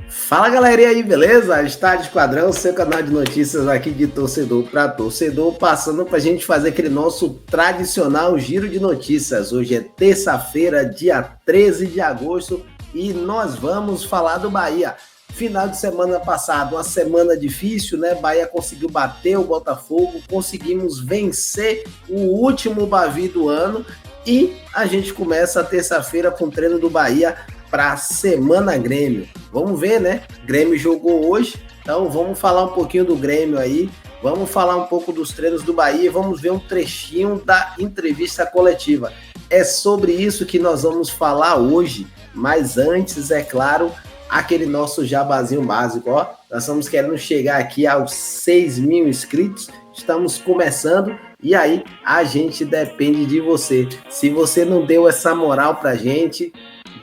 Fala galera, e aí, beleza? Estádio Esquadrão, seu canal de notícias aqui de torcedor para torcedor, passando para a gente fazer aquele nosso tradicional giro de notícias. Hoje é terça-feira, dia 13 de agosto, e nós vamos falar do Bahia. Final de semana passado, uma semana difícil, né? Bahia conseguiu bater o Botafogo, conseguimos vencer o último Bavi do ano e a gente começa a terça-feira com o treino do Bahia para a Semana Grêmio. Vamos ver, né? Grêmio jogou hoje, então vamos falar um pouquinho do Grêmio aí, vamos falar um pouco dos treinos do Bahia e vamos ver um trechinho da entrevista coletiva. É sobre isso que nós vamos falar hoje, mas antes, é claro, aquele nosso jabazinho básico, ó. Nós estamos querendo chegar aqui aos 6.000 inscritos, estamos começando e aí a gente depende de você. Se você não deu essa moral pra gente,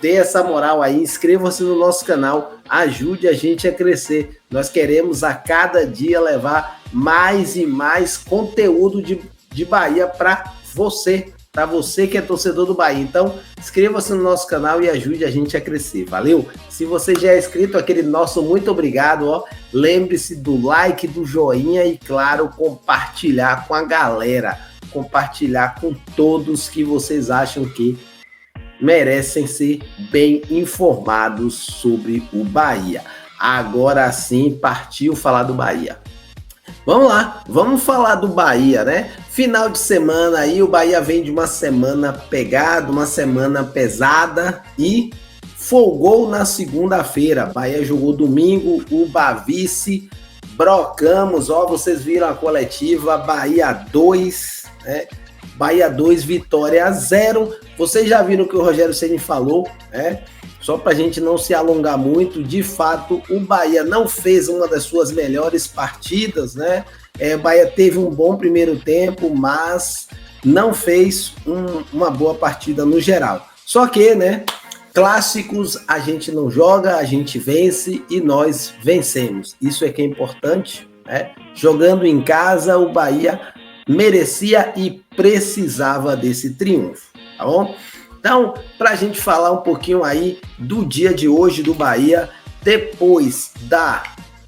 dê essa moral aí, inscreva-se no nosso canal, ajude a gente a crescer. Nós queremos a cada dia levar mais e mais conteúdo de Bahia para você que é torcedor do Bahia. Então, inscreva-se no nosso canal e ajude a gente a crescer, valeu? Se você já é inscrito, aquele nosso muito obrigado, ó. Lembre-se do like, do joinha e, claro, compartilhar com a galera, compartilhar com todos que vocês acham que merecem ser bem informados sobre o Bahia. Agora sim, partiu falar do Bahia. Vamos lá, vamos falar do Bahia, né? Final de semana aí, o Bahia vem de uma semana pegada, uma semana pesada e folgou na segunda-feira. Bahia jogou domingo, o Bavice, brocamos, ó, vocês viram a coletiva, Bahia 2, né? Bahia 2, Vitória 0. Vocês já viram o que o Rogério Ceni falou, né? Só para a gente não se alongar muito, de fato, o Bahia não fez uma das suas melhores partidas, né? O Bahia teve um bom primeiro tempo, mas não fez uma boa partida no geral. Só que, né? Clássicos a gente não joga, a gente vence e nós vencemos. Isso é que é importante, né? Jogando em casa, o Bahia merecia e precisava desse triunfo, tá bom? Então, para a gente falar um pouquinho aí do dia de hoje do Bahia, depois da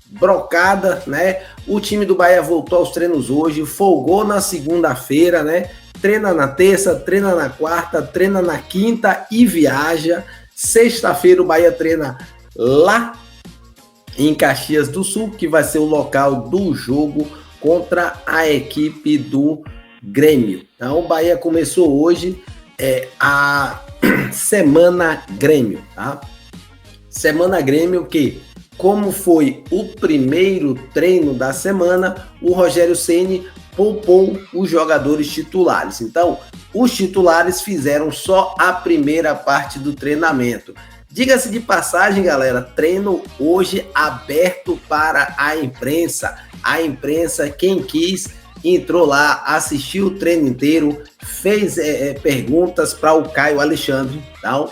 brocada, né? O time do Bahia voltou aos treinos hoje, folgou na segunda-feira, né? Treina na terça, treina na quarta, treina na quinta e viaja. Sexta-feira o Bahia treina lá em Caxias do Sul, que vai ser o local do jogo contra a equipe do Grêmio. Então, o Bahia começou hoje a Semana Grêmio, tá? Semana Grêmio que, como foi o primeiro treino da semana, o Rogério Ceni poupou os jogadores titulares. Então, os titulares fizeram só a primeira parte do treinamento. Diga-se de passagem, galera, treino hoje aberto para a imprensa. A imprensa, quem quis, entrou lá, assistiu o treino inteiro, fez perguntas para o Caio Alexandre, tá?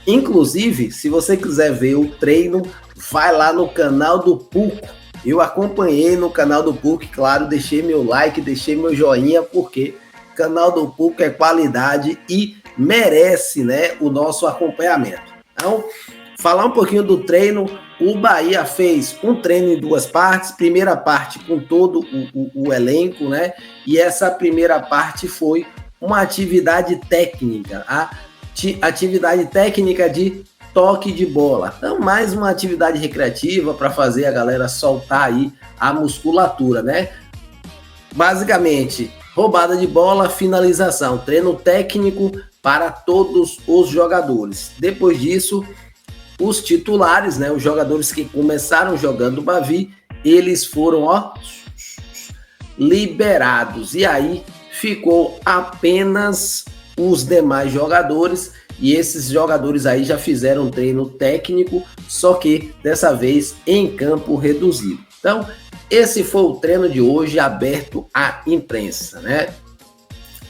Inclusive, se você quiser ver o treino, vai lá no canal do Puco. Eu acompanhei no canal do Puco, claro, deixei meu like, deixei meu joinha, porque o canal do Puco é qualidade e merece, né, o nosso acompanhamento. Então, falar um pouquinho do treino. O Bahia fez um treino em duas partes, primeira parte com todo o elenco, né? E essa primeira parte foi uma atividade técnica, atividade técnica de toque de bola. Então, mais uma atividade recreativa para fazer a galera soltar aí a musculatura, né? Basicamente, roubada de bola, finalização, treino técnico para todos os jogadores. Depois disso, os titulares, né, os jogadores que começaram jogando o Bavi, eles foram liberados. E aí ficou apenas os demais jogadores. E esses jogadores aí já fizeram treino técnico, só que dessa vez em campo reduzido. Então, esse foi o treino de hoje aberto à imprensa, né?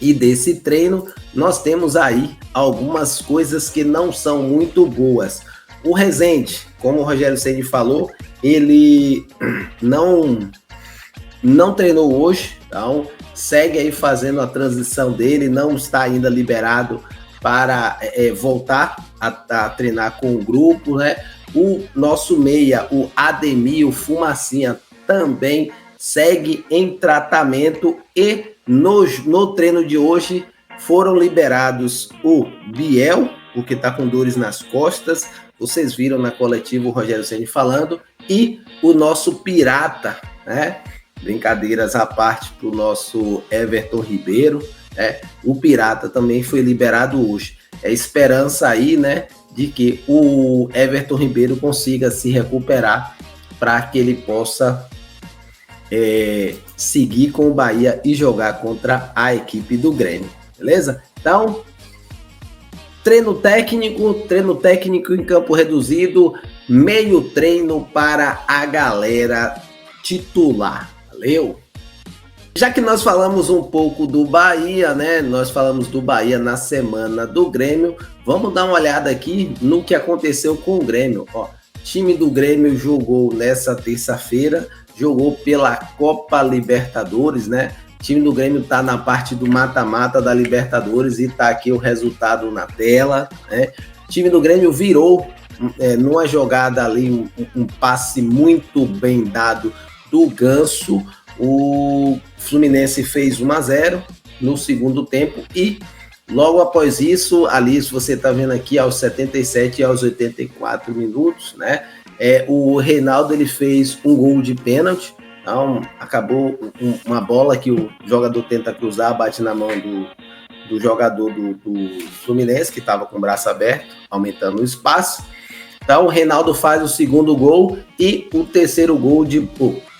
E desse treino nós temos aí algumas coisas que não são muito boas. O Rezende, como o Rogério Ceni falou, ele não treinou hoje, então segue aí fazendo a transição dele, não está ainda liberado para voltar a treinar com o grupo, né? O nosso meia, o Ademir, o Fumacinha, também segue em tratamento e no treino de hoje foram liberados o Biel, porque está com dores nas costas, vocês viram na coletiva o Rogério Ceni falando, e o nosso Pirata, né? Brincadeiras à parte para o nosso Everton Ribeiro, o Pirata também foi liberado hoje. É esperança aí, né, de que o Everton Ribeiro consiga se recuperar para que ele possa seguir com o Bahia e jogar contra a equipe do Grêmio, beleza? Então, treino técnico em campo reduzido, meio treino para a galera titular, valeu? Já que nós falamos um pouco do Bahia, né? Nós falamos do Bahia na semana do Grêmio. Vamos dar uma olhada aqui no que aconteceu com o Grêmio. Ó, o time do Grêmio jogou nessa terça-feira, jogou pela Copa Libertadores, né? O time do Grêmio tá na parte do mata-mata da Libertadores e tá aqui o resultado na tela, né? O time do Grêmio virou numa jogada ali, um passe muito bem dado do Ganso. O Fluminense fez 1-0 no segundo tempo e logo após isso, ali, se você está vendo aqui, aos 77 e aos 84 minutos, né? O Reinaldo ele fez um gol de pênalti, então acabou uma bola que o jogador tenta cruzar, bate na mão do jogador do Fluminense, que estava com o braço aberto, aumentando o espaço. Então o Reinaldo faz o segundo gol e o terceiro gol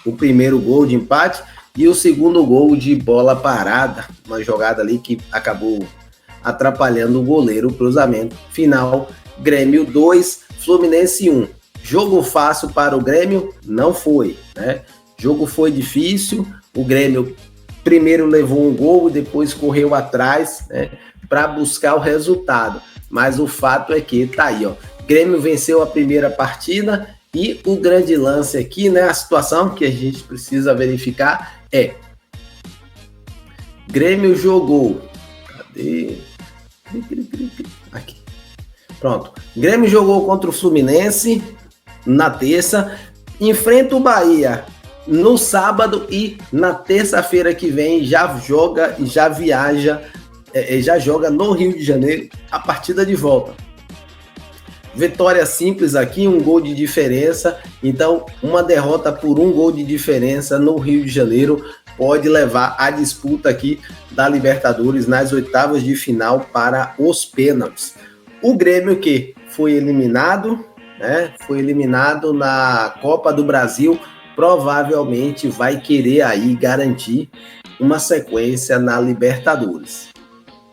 o primeiro gol de empate e o segundo gol de bola parada, uma jogada ali que acabou atrapalhando o goleiro, o cruzamento. Final, Grêmio 2, Fluminense 1. Jogo fácil para o Grêmio? Não foi, né? Jogo foi difícil, o Grêmio primeiro levou um gol, depois correu atrás, né, para buscar o resultado. Mas o fato é que tá aí, ó. Grêmio venceu a primeira partida. E o grande lance aqui, né, a situação que a gente precisa verificar Grêmio jogou. Cadê? Aqui. Pronto. Grêmio jogou contra o Fluminense na terça, enfrenta o Bahia no sábado e na terça-feira que vem já joga e já viaja, já joga no Rio de Janeiro a partida de volta. Vitória simples aqui, um gol de diferença. Então, uma derrota por um gol de diferença no Rio de Janeiro pode levar a disputa aqui da Libertadores nas oitavas de final para os pênaltis. O Grêmio que foi eliminado, né? Foi eliminado na Copa do Brasil, provavelmente vai querer aí garantir uma sequência na Libertadores.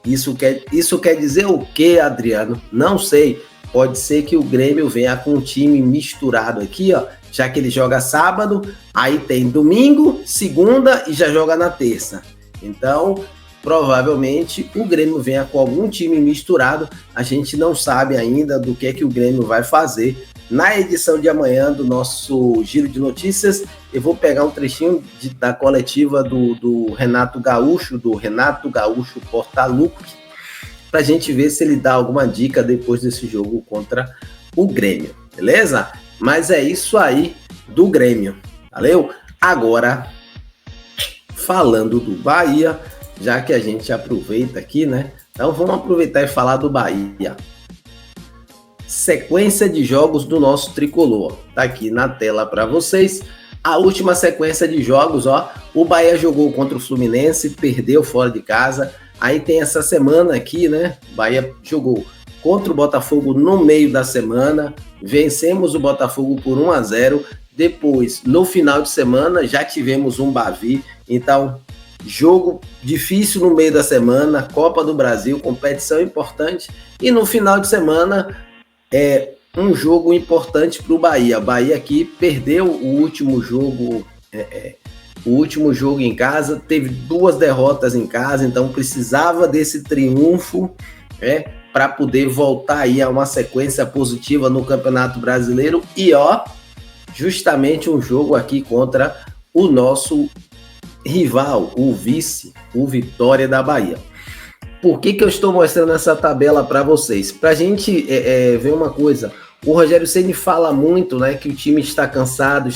Isso quer dizer o quê, Adriano? Não sei. Pode ser que o Grêmio venha com um time misturado aqui, ó, já que ele joga sábado, aí tem domingo, segunda e já joga na terça. Então, provavelmente o Grêmio venha com algum time misturado. A gente não sabe ainda do que o Grêmio vai fazer. Na edição de amanhã do nosso Giro de Notícias, eu vou pegar um trechinho da coletiva do Renato Gaúcho Portaluppi, para a gente ver se ele dá alguma dica depois desse jogo contra o Grêmio, beleza? Mas é isso aí do Grêmio, valeu? Agora, falando do Bahia, já que a gente aproveita aqui, né? Então vamos aproveitar e falar do Bahia. Sequência de jogos do nosso tricolor, tá aqui na tela para vocês. A última sequência de jogos, ó, o Bahia jogou contra o Fluminense, perdeu fora de casa. Aí tem essa semana aqui, né? O Bahia jogou contra o Botafogo no meio da semana, vencemos o Botafogo por 1-0. Depois, no final de semana, já tivemos um Bavi. Então, jogo difícil no meio da semana, Copa do Brasil, competição importante. E no final de semana, um jogo importante para o Bahia. O Bahia aqui perdeu o último jogo em casa, teve 2 derrotas em casa, então precisava desse triunfo para poder voltar aí a uma sequência positiva no Campeonato Brasileiro. E ó, justamente um jogo aqui contra o nosso rival, o vice, o Vitória da Bahia. Por que eu estou mostrando essa tabela para vocês? Para a gente ver uma coisa, o Rogério Ceni fala muito, né, que o time está cansado.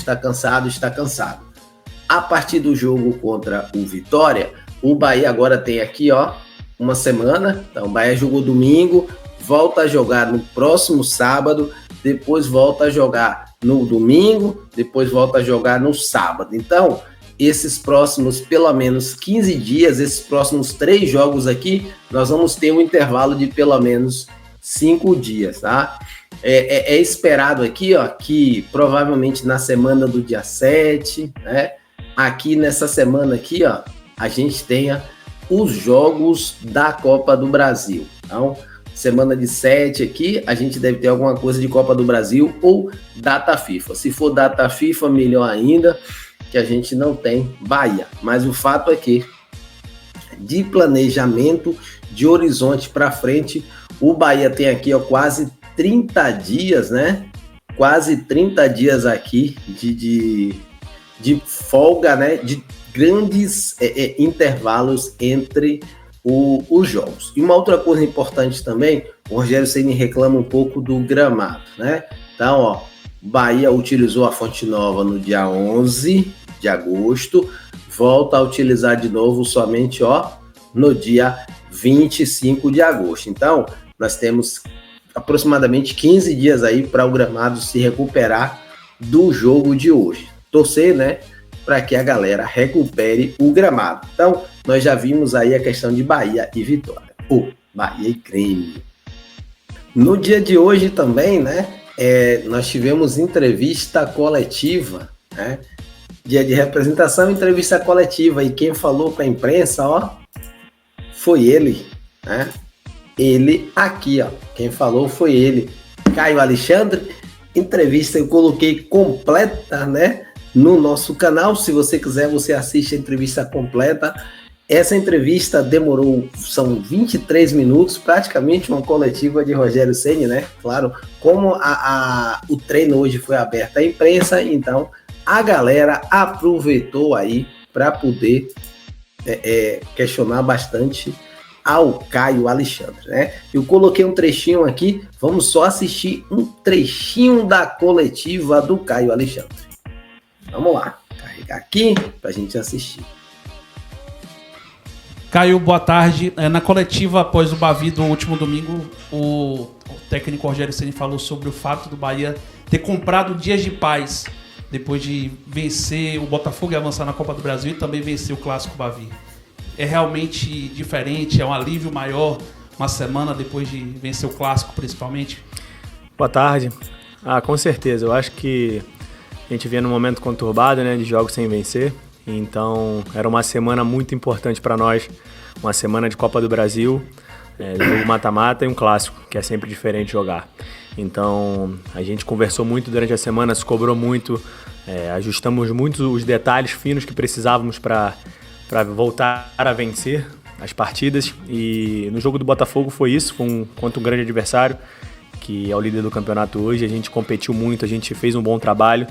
A partir do jogo contra o Vitória, o Bahia agora tem aqui, ó, uma semana. Então, o Bahia jogou domingo, volta a jogar no próximo sábado, depois volta a jogar no domingo, depois volta a jogar no sábado. Então, esses próximos, pelo menos 15 dias, esses próximos 3 jogos aqui, nós vamos ter um intervalo de pelo menos 5 dias, tá? É esperado aqui, ó, que provavelmente na semana do dia 7, né? Aqui nessa semana aqui, ó, a gente tenha os jogos da Copa do Brasil. Então, semana de 7 aqui, a gente deve ter alguma coisa de Copa do Brasil ou data FIFA. Se for data FIFA, melhor ainda, que a gente não tem Bahia. Mas o fato é que, de planejamento, de horizonte para frente, o Bahia tem aqui, ó, quase 30 dias, né? Quase 30 dias aqui de folga, né? De grandes intervalos entre os jogos. E uma outra coisa importante também, o Rogério Ceni reclama um pouco do gramado, né? Então, ó, Bahia utilizou a Fonte Nova no dia 11 de agosto, volta a utilizar de novo somente, ó, no dia 25 de agosto. Então, nós temos aproximadamente 15 dias aí para o gramado se recuperar do jogo de hoje. Torcer, né, para que a galera recupere o gramado. Então, nós já vimos aí a questão de Bahia e Vitória. Bahia e Grêmio. No dia de hoje também, né, nós tivemos entrevista coletiva, né? Dia de representação, entrevista coletiva. E quem falou para a imprensa, ó, foi ele, né? Ele aqui, ó. Quem falou foi ele, Caio Alexandre. Entrevista eu coloquei completa, né, no nosso canal. Se você quiser, você assiste a entrevista completa. Essa entrevista demorou, são 23 minutos, praticamente uma coletiva de Rogério Ceni, né? Claro, como o treino hoje foi aberto à imprensa, então a galera aproveitou aí para poder questionar bastante ao Caio Alexandre, né? Eu coloquei um trechinho aqui, vamos só assistir um trechinho da coletiva do Caio Alexandre. Vamos lá, carregar aqui para a gente assistir. Caio, boa tarde. Na coletiva após o Bavi do último domingo, o técnico Rogério Ceni falou sobre o fato do Bahia ter comprado dias de paz depois de vencer o Botafogo e avançar na Copa do Brasil e também vencer o Clássico Bavi. É realmente diferente? É um alívio maior uma semana depois de vencer o Clássico, principalmente? Boa tarde. Com certeza. Eu acho que a gente vinha num momento conturbado, né, de jogos sem vencer. Então, era uma semana muito importante para nós, uma semana de Copa do Brasil, jogo mata-mata e um clássico, que é sempre diferente jogar. Então, a gente conversou muito durante a semana, se cobrou muito, ajustamos muito os detalhes finos que precisávamos para voltar a vencer as partidas. E no jogo do Botafogo foi isso, contra um grande adversário, que é o líder do campeonato hoje. A gente competiu muito, a gente fez um bom trabalho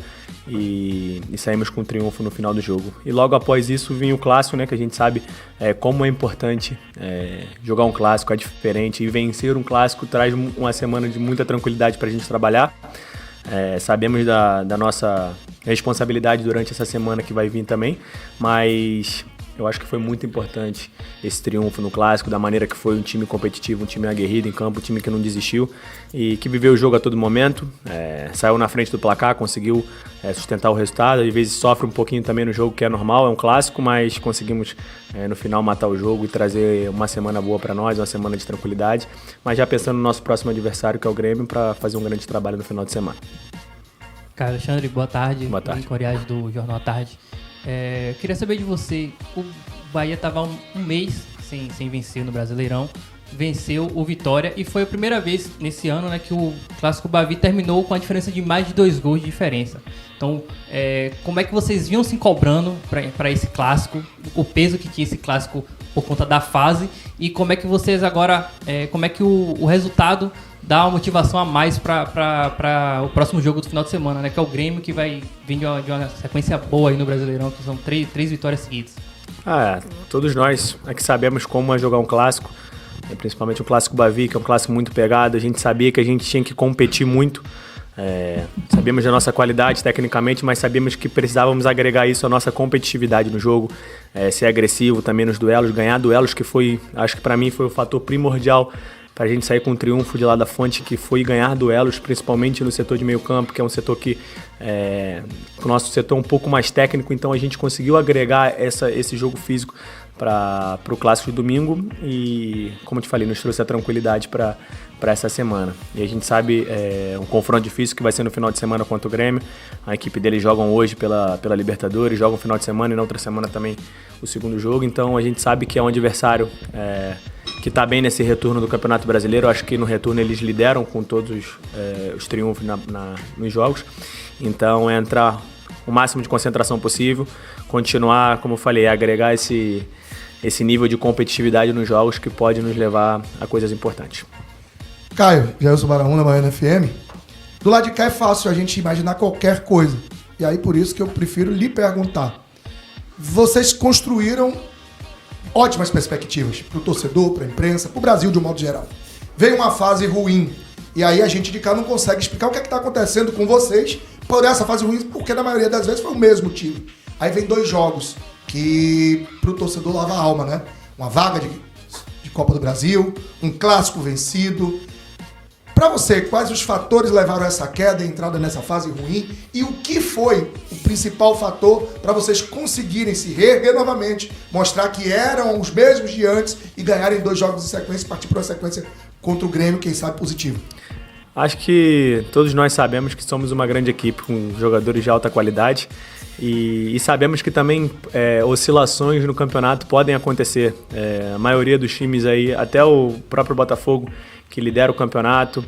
e saímos com um triunfo no final do jogo. E logo após isso vinha o clássico, né, que a gente sabe como é importante jogar um clássico, é diferente, e vencer um clássico traz uma semana de muita tranquilidade para a gente trabalhar. Sabemos da nossa responsabilidade durante essa semana que vai vir também, mas eu acho que foi muito importante esse triunfo no Clássico, da maneira que foi um time competitivo, um time aguerrido em campo, um time que não desistiu e que viveu o jogo a todo momento, saiu na frente do placar, conseguiu sustentar o resultado. Às vezes sofre um pouquinho também no jogo, que é normal, é um Clássico, mas conseguimos no final matar o jogo e trazer uma semana boa para nós, uma semana de tranquilidade, mas já pensando no nosso próximo adversário, que é o Grêmio, para fazer um grande trabalho no final de semana. Caio Alexandre, boa tarde. Boa tarde. Coriás do Jornal à Tarde. Queria saber de você, o Bahia estava um mês sem vencer no Brasileirão, venceu o Vitória e foi a primeira vez nesse ano, né, que o Clássico Bavi terminou com a diferença de mais de 2 gols de diferença. Então, como é que vocês vinham se cobrando para esse Clássico, o peso que tinha esse Clássico por conta da fase, e como é que vocês agora, como é que o resultado dá uma motivação a mais para o próximo jogo do final de semana, né? Que é o Grêmio, que vai vir de uma sequência boa aí no Brasileirão, que são três vitórias seguidas. Todos nós aqui sabemos como é jogar um clássico. principalmente o Clássico Bavi, que é um clássico muito pegado. A gente sabia que a gente tinha que competir muito. Sabíamos da nossa qualidade tecnicamente, mas sabíamos que precisávamos agregar isso à nossa competitividade no jogo, ser agressivo também nos duelos, ganhar duelos, que acho que para mim foi o fator primordial para a gente sair com um triunfo de lá da Fonte, que foi ganhar duelos, principalmente no setor de meio campo, que é um setor que o nosso setor é um pouco mais técnico, então a gente conseguiu agregar esse jogo físico para o Clássico de domingo e, como eu te falei, nos trouxe a tranquilidade para essa semana. E a gente sabe um confronto difícil que vai ser no final de semana contra o Grêmio. A equipe deles jogam hoje pela Libertadores, jogam no final de semana e na outra semana também o segundo jogo. Então a gente sabe que é um adversário que está bem nesse retorno do Campeonato Brasileiro. Eu acho que no retorno eles lideram com todos os triunfos nos jogos. Então é entrar o máximo de concentração possível, continuar, como eu falei, agregar esse nível de competitividade nos jogos que pode nos levar a coisas importantes. Caio, Jailson Baraúna, Baiana FM. Do lado de cá é fácil a gente imaginar qualquer coisa. E aí por isso que eu prefiro lhe perguntar. Vocês construíram ótimas perspectivas para o torcedor, para a imprensa, para o Brasil de um modo geral. Veio uma fase ruim. E aí a gente de cá não consegue explicar o que é que está acontecendo com vocês por essa fase ruim, porque na maioria das vezes foi o mesmo time. Aí vem 2 jogos que pro torcedor lava a alma, né? Uma vaga de Copa do Brasil, um clássico vencido. Para você, quais os fatores levaram a essa queda e entrada nessa fase ruim? E o que foi o principal fator para vocês conseguirem se reerguer novamente, mostrar que eram os mesmos de antes e ganharem 2 jogos em sequência e partir para uma sequência contra o Grêmio, quem sabe positivo? Acho que todos nós sabemos que somos uma grande equipe com jogadores de alta qualidade e sabemos que também oscilações no campeonato podem acontecer. A maioria dos times aí, até o próprio Botafogo, que lidera o campeonato,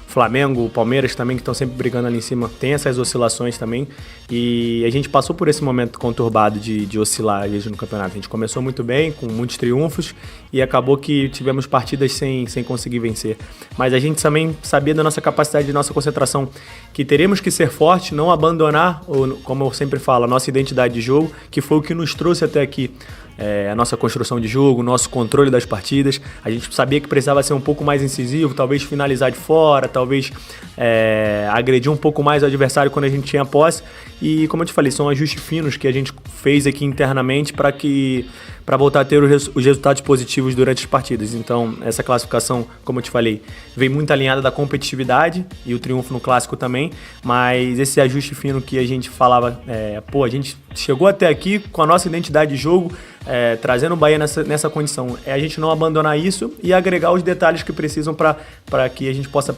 Flamengo, o Palmeiras também, que estão sempre brigando ali em cima, tem essas oscilações também. E a gente passou por esse momento conturbado de oscilar às vezes no campeonato. A gente começou muito bem, com muitos triunfos, e acabou que tivemos partidas sem conseguir vencer. Mas a gente também sabia da nossa capacidade, de nossa concentração, que teremos que ser fortes, não abandonar, como eu sempre falo, a nossa identidade de jogo, que foi o que nos trouxe até aqui. A nossa construção de jogo, o nosso controle das partidas. A gente sabia que precisava ser um pouco mais incisivo, talvez finalizar de fora, talvez agredir um pouco mais o adversário quando a gente tinha posse. E, como eu te falei, são ajustes finos que a gente fez aqui internamente para voltar a ter os resultados positivos durante as partidas. Então, essa classificação, como eu te falei, vem muito alinhada da competitividade e o triunfo no Clássico também, mas esse ajuste fino que a gente falava, a gente chegou até aqui com a nossa identidade de jogo, trazendo o Bahia nessa condição. É a gente não abandonar isso e agregar os detalhes que precisam para que a gente possa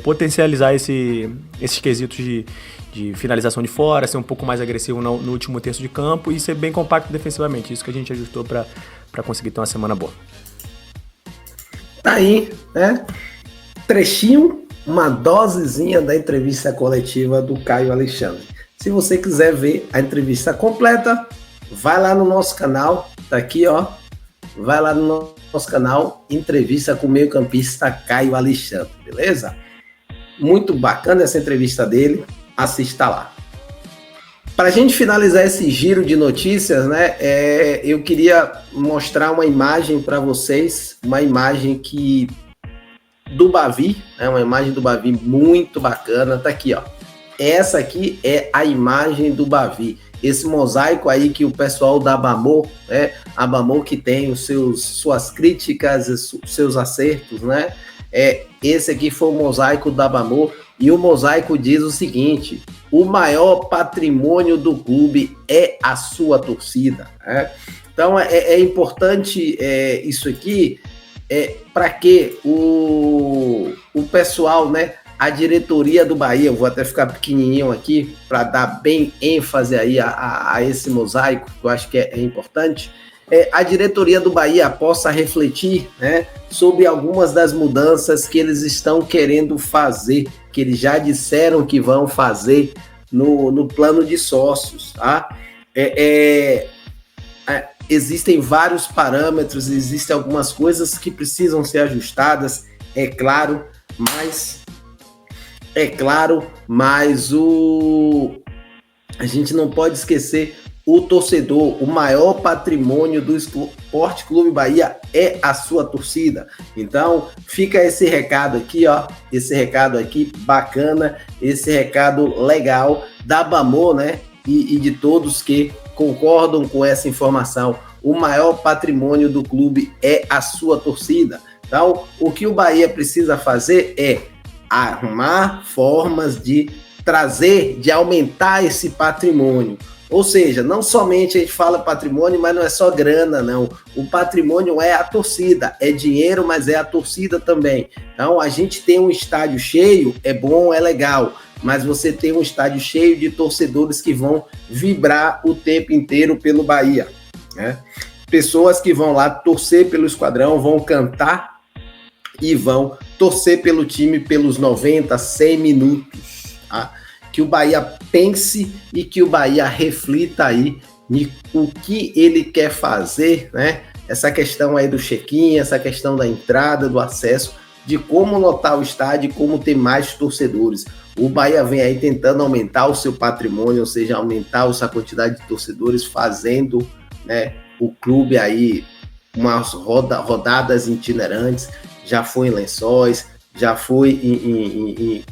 potencializar esses quesitos de finalização de fora, ser um pouco mais agressivo no último terço de campo e ser bem compacto defensivamente. Isso que a gente ajustou para conseguir ter uma semana boa. Tá aí, né? Trechinho, uma dosezinha da entrevista coletiva do Caio Alexandre. Se você quiser ver a entrevista completa, vai lá no nosso canal, tá aqui, ó. Vai lá no nosso canal, entrevista com o meio-campista Caio Alexandre, beleza? Muito bacana essa entrevista dele, assista lá. Para a gente finalizar esse giro de notícias, né, eu queria mostrar uma imagem para vocês, uma imagem do Bavi, né, uma imagem do Bavi muito bacana, tá aqui, ó. Essa aqui é a imagem do Bavi. Esse mosaico aí que o pessoal da Bamor, né, a Bamor que tem suas críticas, seus acertos, né, esse aqui foi o mosaico da Bamor, e o mosaico diz o seguinte: o maior patrimônio do clube é a sua torcida, né? Então é importante isso aqui, para que o pessoal, né, a diretoria do Bahia, eu vou até ficar pequenininho aqui para dar bem ênfase aí a esse mosaico, que eu acho que é importante, a diretoria do Bahia possa refletir, né, sobre algumas das mudanças que eles estão querendo fazer, que eles já disseram que vão fazer no plano de sócios, tá? Existem vários parâmetros, existem algumas coisas que precisam ser ajustadas, é claro, mas a gente não pode esquecer o torcedor, o maior patrimônio Esporte Clube Bahia é a sua torcida. Então, fica esse recado aqui, ó, esse recado aqui bacana, esse recado legal da Bamô, né, e de todos que concordam com essa informação. O maior patrimônio do clube é a sua torcida. Então, o que o Bahia precisa fazer é arrumar formas de trazer, de aumentar esse patrimônio. Ou seja, não somente a gente fala patrimônio, mas não é só grana, não. O patrimônio é a torcida, é dinheiro, mas é a torcida também. Então, a gente tem um estádio cheio, é bom, é legal, mas você tem um estádio cheio de torcedores que vão vibrar o tempo inteiro pelo Bahia, né? Pessoas que vão lá torcer pelo Esquadrão, vão cantar e vão torcer pelo time pelos 90, 100 minutos, tá? Que o Bahia pense e que o Bahia reflita aí o que ele quer fazer, né? Essa questão aí do check-in, essa questão da entrada, do acesso, de como lotar o estádio e como ter mais torcedores. O Bahia vem aí tentando aumentar o seu patrimônio, ou seja, aumentar essa quantidade de torcedores, fazendo, né, o clube aí umas rodadas itinerantes, já foi em Lençóis, já foi em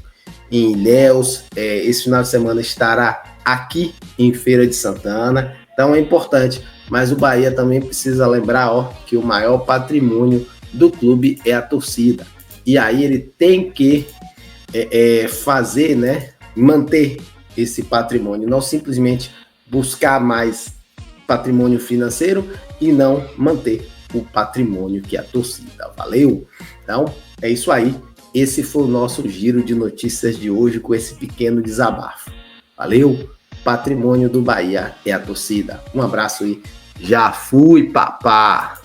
Ilhéus, esse final de semana estará aqui em Feira de Santana, então é importante, mas o Bahia também precisa lembrar, ó, que o maior patrimônio do clube é a torcida, e aí ele tem que fazer, né, manter esse patrimônio, não simplesmente buscar mais patrimônio financeiro e não manter o patrimônio que é a torcida. Valeu? Então, é isso aí. Esse foi o nosso giro de notícias de hoje com esse pequeno desabafo. Valeu? Patrimônio do Bahia é a torcida. Um abraço aí. Já fui, papá!